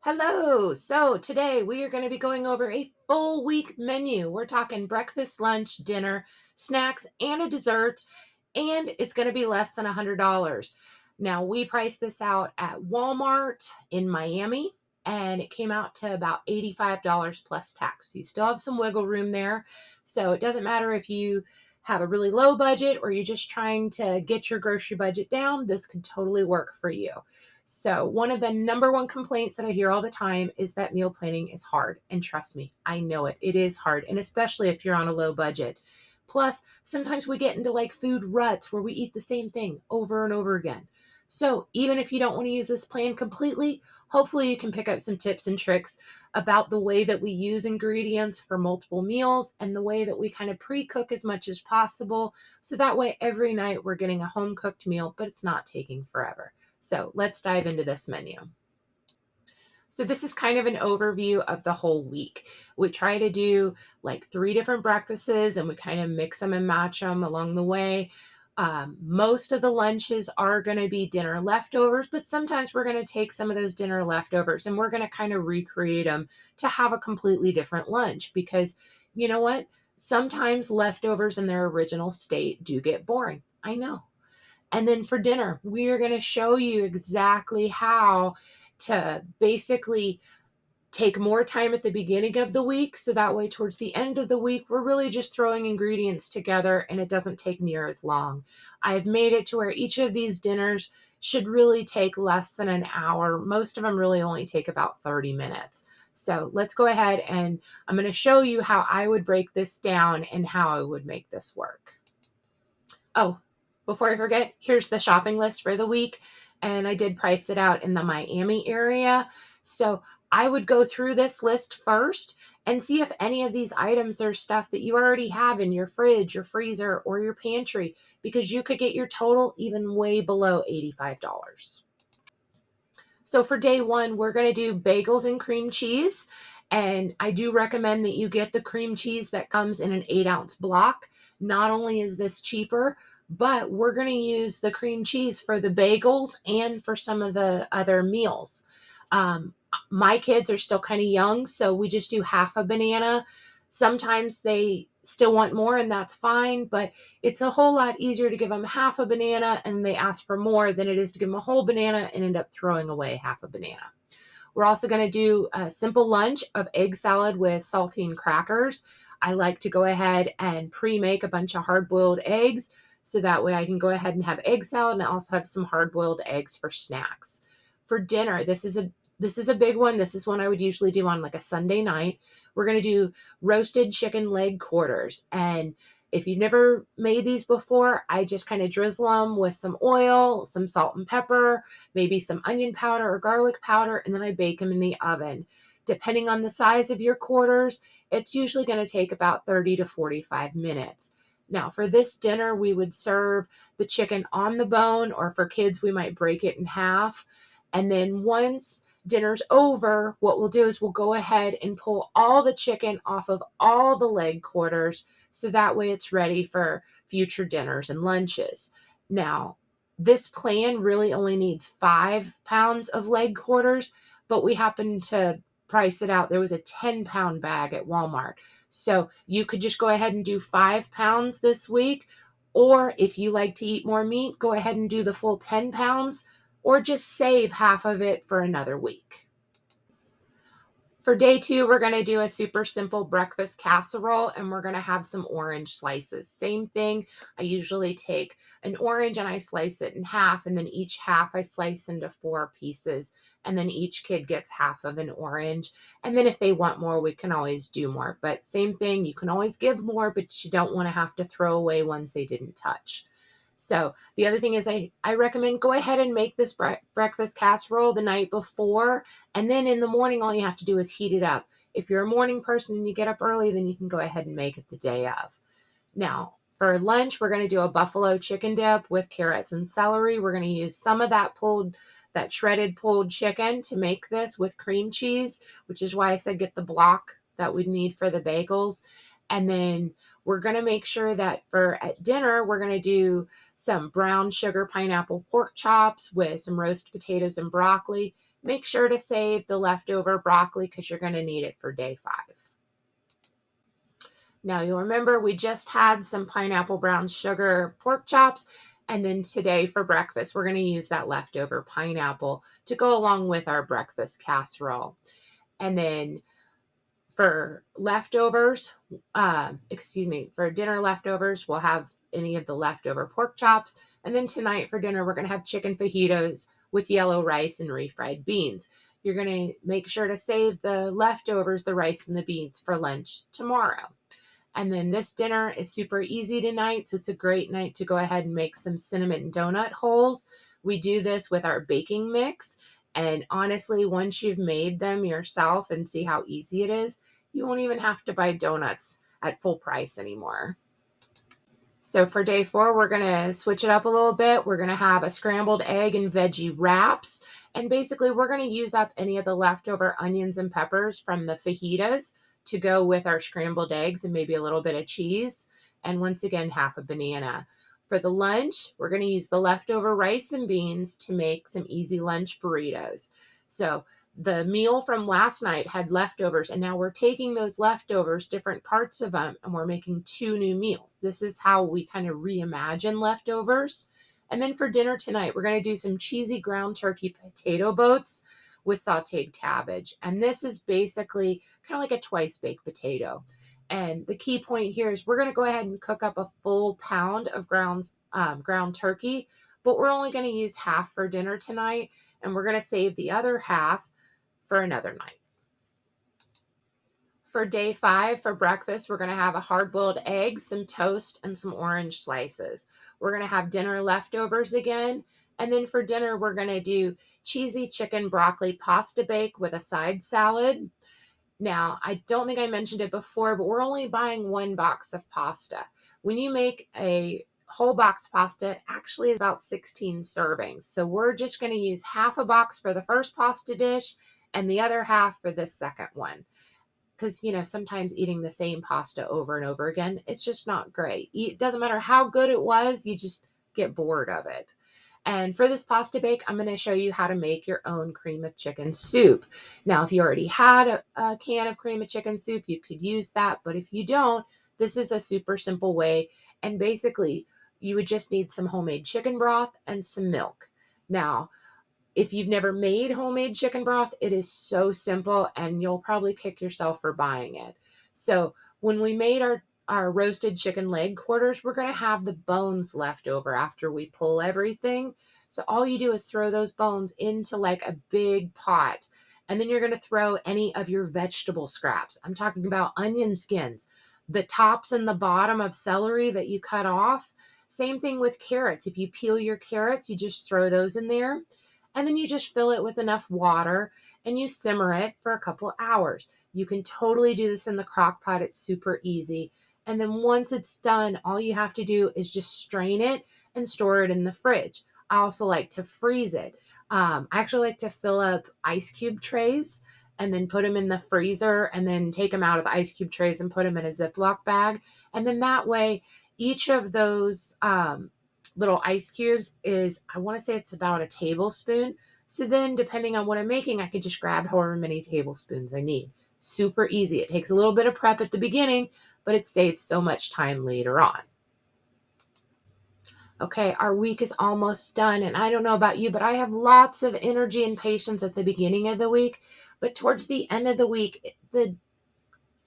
Hello. So today we are going to be going over a full week menu. We're talking breakfast, lunch, dinner, snacks, and a dessert, and it's going to be less than $100. Now, we priced this out at Walmart in Miami, and it came out to about $85 plus tax. You still have some wiggle room there. So it doesn't matter if you have a really low budget or you're just trying to get your grocery budget down, this could totally work for you. So, one of the number one complaints that I hear all the time is that meal planning is hard. And trust me, I know it. It is hard. And especially if you're on a low budget. Plus, sometimes we get into like food ruts where we eat the same thing over and over again. So, even if you don't want to use this plan completely, hopefully you can pick up some tips and tricks about the way that we use ingredients for multiple meals and the way that we kind of pre cook as much as possible. So that way, every night we're getting a home cooked meal, but it's not taking forever. So let's dive into this menu. So this is kind of an overview of the whole week. We try to do like three different breakfasts and we kind of mix them and match them along the way. Most of the lunches are going to be dinner leftovers, but sometimes we're going to take some of those dinner leftovers and we're going to kind of recreate them to have a completely different lunch because you know what? Sometimes leftovers in their original state do get boring. I know. And then for dinner, we are going to show you exactly how to basically take more time at the beginning of the week. So that way, towards the end of the week, we're really just throwing ingredients together and it doesn't take near as long. I've made it to where each of these dinners should really take less than an hour. Most of them really only take about 30 minutes. So let's go ahead and I'm going to show you how I would break this down and how I would make this work. Oh, before I forget, here's the shopping list for the week. And I did price it out in the Miami area. So I would go through this list first and see if any of these items are stuff that you already have in your fridge, your freezer, or your pantry, because you could get your total even way below $85. So for day one, we're going to do bagels and cream cheese. And I do recommend that you get the cream cheese that comes in an 8-ounce block. Not only is this cheaper, but we're going to use the cream cheese for the bagels and for some of the other meals. Um, my kids are still kind of young, so we just do half a banana. Sometimes they still want more, and that's fine, but it's a whole lot easier to give them half a banana and they ask for more than it is to give them a whole banana and end up throwing away half a banana. We're also going to do a simple lunch of egg salad with saltine crackers. I like to go ahead and pre-make a bunch of hard-boiled eggs so that way I can go ahead and have egg salad and I also have some hard-boiled eggs for snacks. For dinner, this is a big one. This is one I would usually do on like a Sunday night. We're going to do roasted chicken leg quarters. And if you've never made these before, I just kind of drizzle them with some oil, some salt and pepper, maybe some onion powder or garlic powder, and then I bake them in the oven. Depending on the size of your quarters, it's usually going to take about 30 to 45 minutes. Now, for this dinner, we would serve the chicken on the bone, or for kids, we might break it in half. And then once dinner's over, what we'll do is we'll go ahead and pull all the chicken off of all the leg quarters so that way it's ready for future dinners and lunches. Now, this plan really only needs 5 pounds of leg quarters, but we happen to price it out. There was a 10-pound bag at Walmart. So you could just go ahead and do 5 pounds this week. Or if you like to eat more meat, go ahead and do the full 10 pounds or just save half of it for another week. For day two, we're going to do a super simple breakfast casserole and we're going to have some orange slices. Same thing. I usually take an orange and I slice it in half, and then each half I slice into 4 pieces. And then each kid gets half of an orange. And then if they want more, we can always do more. But same thing, you can always give more, but you don't want to have to throw away ones they didn't touch. So the other thing is I recommend go ahead and make this breakfast casserole the night before. And then in the morning, all you have to do is heat it up. If you're a morning person and you get up early, then you can go ahead and make it the day of. Now, for lunch, we're going to do a buffalo chicken dip with carrots and celery. We're going to use some of that shredded pulled chicken to make this with cream cheese, which is why I said get the block that we need for the bagels. And then we're going to make sure that for at dinner, we're going to do some brown sugar pineapple pork chops with some roast potatoes and broccoli. make sure to save the leftover broccoli because you're going to need it for day 5. Now you'll remember we just had some pineapple brown sugar pork chops. And then today for breakfast, we're going to use that leftover pineapple to go along with our breakfast casserole. And then for leftovers, for dinner leftovers, we'll have any of the leftover pork chops. And then tonight for dinner, we're going to have chicken fajitas with yellow rice and refried beans. You're going to make sure to save the leftovers, the rice and the beans, for lunch tomorrow. And then this dinner is super easy tonight, so it's a great night to go ahead and make some cinnamon donut holes. We do this with our baking mix, and honestly, once you've made them yourself and see how easy it is, you won't even have to buy donuts at full price anymore. So for day 4, we're going to switch it up a little bit. We're going to have a scrambled egg and veggie wraps. And basically, we're going to use up any of the leftover onions and peppers from the fajitas to go with our scrambled eggs and maybe a little bit of cheese. And once again, half a banana. For the lunch, we're going to use the leftover rice and beans to make some easy lunch burritos. So the meal from last night had leftovers, and now we're taking those leftovers, different parts of them, and we're making 2 new meals. This is how we kind of reimagine leftovers. And then for dinner tonight, we're going to do some cheesy ground turkey potato boats with sauteed cabbage. And this is basically kind of like a twice baked potato. And the key point here is we're going to go ahead and cook up a full pound of ground turkey, but we're only going to use half for dinner tonight, and we're going to save the other half for another night. For day 5, for breakfast, we're going to have a hard-boiled egg, some toast, and some orange slices. We're going to have dinner leftovers again. And then for dinner, we're going to do cheesy chicken broccoli pasta bake with a side salad. Now, I don't think I mentioned it before, but we're only buying 1 box of pasta. When you make a whole box pasta, it actually is about 16 servings. So we're just going to use half a box for the first pasta dish and the other half for the second one. Because, sometimes eating the same pasta over and over again, it's just not great. It doesn't matter how good it was, you just get bored of it. And for this pasta bake, I'm going to show you how to make your own cream of chicken soup. Now, if you already had a can of cream of chicken soup, you could use that. But if you don't, this is a super simple way. And basically, you would just need some homemade chicken broth and some milk. Now, if you've never made homemade chicken broth, it is so simple and you'll probably kick yourself for buying it. So when we made our roasted chicken leg quarters, we're going to have the bones left over after we pull everything. So all you do is throw those bones into like a big pot. And then you're going to throw any of your vegetable scraps. I'm talking about onion skins, the tops and the bottom of celery that you cut off. Same thing with carrots. If you peel your carrots, you just throw those in there. And then you just fill it with enough water and you simmer it for a couple hours. You can totally do this in the crock pot. It's super easy. And then once it's done, all you have to do is just strain it and store it in the fridge. I also like to freeze it. I actually like to fill up ice cube trays and then put them in the freezer and then take them out of the ice cube trays and put them in a Ziploc bag. And then that way, each of those little ice cubes is, I want to say it's about a tablespoon. So then depending on what I'm making, I can just grab however many tablespoons I need. Super easy. It takes a little bit of prep at the beginning, but it saves so much time later on. Okay, our week is almost done, and I don't know about you, but I have lots of energy and patience at the beginning of the week, but towards the end of the week,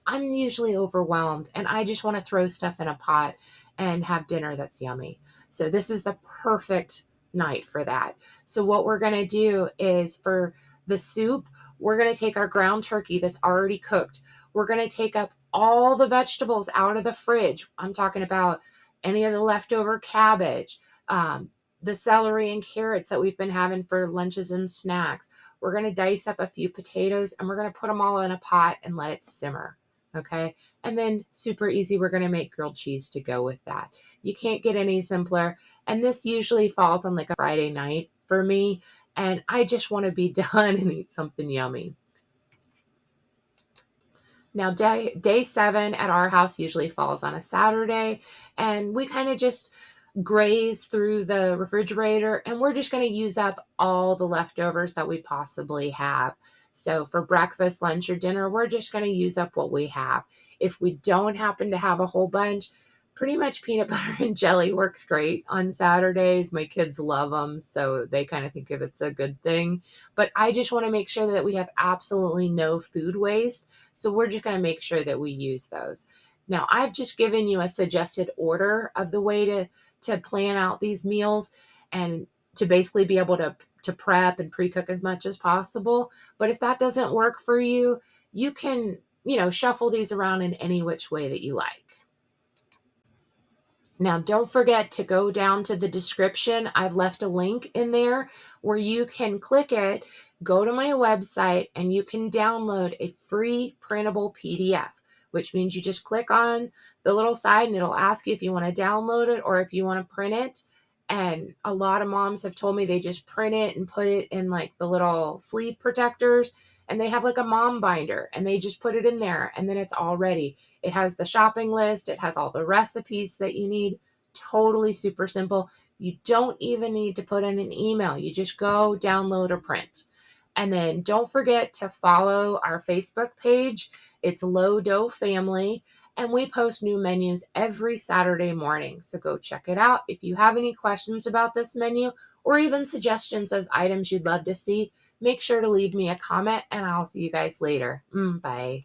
I'm usually overwhelmed and I just want to throw stuff in a pot and have dinner that's yummy. So this is the perfect night for that. So what we're going to do is for the soup, we're going to take our ground turkey that's already cooked. We're going to take up all the vegetables out of the fridge. I'm talking about any of the leftover cabbage, the celery and carrots that we've been having for lunches and snacks. We're going to dice up a few potatoes and we're going to put them all in a pot and let it simmer. Okay. And then super easy, we're going to make grilled cheese to go with that. You can't get any simpler. And this usually falls on like a Friday night for me. And I just want to be done and eat something yummy. Now, day 7 at our house usually falls on a Saturday. And we kind of just graze through the refrigerator, and we're just going to use up all the leftovers that we possibly have. So for breakfast, lunch, or dinner, we're just going to use up what we have. If we don't happen to have a whole bunch, pretty much peanut butter and jelly works great on Saturdays. My kids love them, so they kind of think of it's a good thing. But I just want to make sure that we have absolutely no food waste. So we're just going to make sure that we use those. Now, I've just given you a suggested order of the way to plan out these meals and to basically be able to prep and pre-cook as much as possible. But if that doesn't work for you, you can, shuffle these around in any which way that you like. Now, don't forget to go down to the description. I've left a link in there where you can click it, go to my website, and you can download a free printable PDF, which means you just click on the little side and it'll ask you if you want to download it or if you want to print it. And a lot of moms have told me they just print it and put it in like the little sleeve protectors, and they have like a mom binder and they just put it in there and then it's all ready. It has the shopping list, it has all the recipes that you need. Totally super simple. You don't even need to put in an email. You just go download or print. And then don't forget to follow our Facebook page. It's Low Dough Family, and we post new menus every Saturday morning. So go check it out. If you have any questions about this menu or even suggestions of items you'd love to see, make sure to leave me a comment, and I'll see you guys later. Bye.